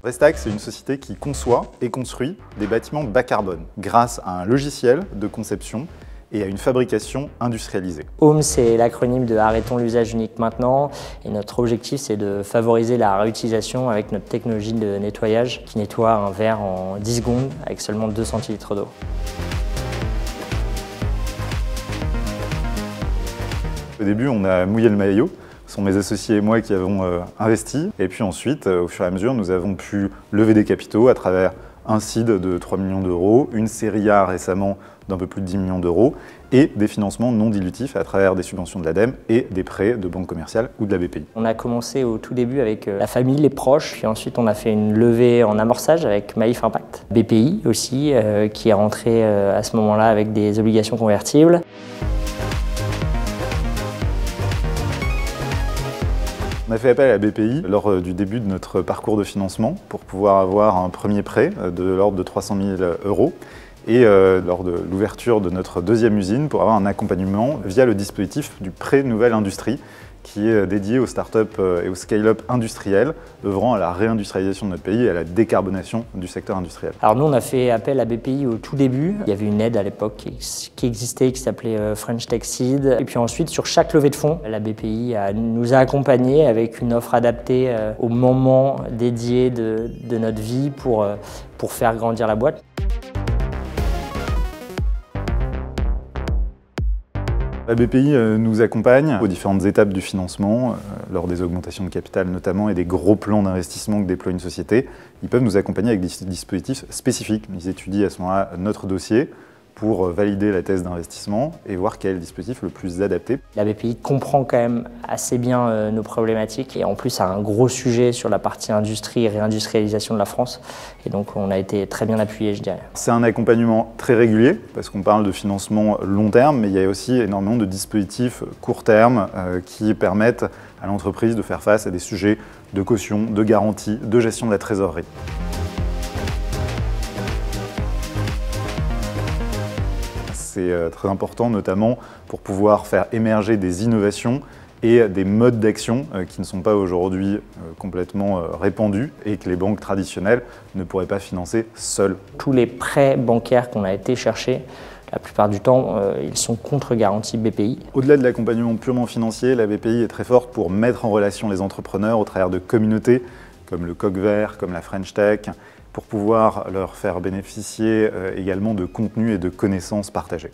Restac, c'est une société qui conçoit et construit des bâtiments bas carbone grâce à un logiciel de conception et à une fabrication industrialisée. HOME, c'est l'acronyme de Arrêtons l'usage unique maintenant, et notre objectif c'est de favoriser la réutilisation avec notre technologie de nettoyage qui nettoie un verre en 10 secondes avec seulement 2 centilitres d'eau. Au début, on a mouillé le maillot. Ce sont mes associés et moi qui avons investi. Et puis ensuite, au fur et à mesure, nous avons pu lever des capitaux à travers un seed de 3 millions d'euros, une série A récemment d'un peu plus de 10 millions d'euros et des financements non dilutifs à travers des subventions de l'ADEME et des prêts de banque commerciale ou de la BPI. On a commencé au tout début avec la famille, les proches, puis ensuite on a fait une levée en amorçage avec Maïf Impact. BPI aussi, qui est rentré à ce moment-là avec des obligations convertibles. On a fait appel à la BPI lors du début de notre parcours de financement pour pouvoir avoir un premier prêt de l'ordre de 300 000 euros et lors de l'ouverture de notre deuxième usine pour avoir un accompagnement via le dispositif du prêt Nouvelle Industrie qui est dédié aux startups et aux scale-up industriels œuvrant à la réindustrialisation de notre pays et à la décarbonation du secteur industriel. Alors nous on a fait appel à BPI au tout début. Il y avait une aide à l'époque qui existait, qui s'appelait French Tech Seed. Et puis ensuite sur chaque levée de fonds, la BPI nous a accompagnés avec une offre adaptée au moment dédié de notre vie pour faire grandir la boîte. La BPI nous accompagne aux différentes étapes du financement, lors des augmentations de capital notamment et des gros plans d'investissement que déploie une société. Ils peuvent nous accompagner avec des dispositifs spécifiques. Ils étudient à ce moment-là notre dossier pour valider la thèse d'investissement et voir quel est le dispositif le plus adapté. La BPI comprend quand même assez bien nos problématiques et en plus a un gros sujet sur la partie industrie et réindustrialisation de la France. Et donc on a été très bien appuyé, je dirais. C'est un accompagnement très régulier parce qu'on parle de financement long terme, mais il y a aussi énormément de dispositifs court terme qui permettent à l'entreprise de faire face à des sujets de caution, de garantie, de gestion de la trésorerie. C'est très important, notamment pour pouvoir faire émerger des innovations et des modes d'action qui ne sont pas aujourd'hui complètement répandus et que les banques traditionnelles ne pourraient pas financer seules. Tous les prêts bancaires qu'on a été chercher, la plupart du temps, ils sont contre garantie BPI. Au-delà de l'accompagnement purement financier, la BPI est très forte pour mettre en relation les entrepreneurs au travers de communautés comme le Coq Vert, comme la French Tech, pour pouvoir leur faire bénéficier également de contenus et de connaissances partagées.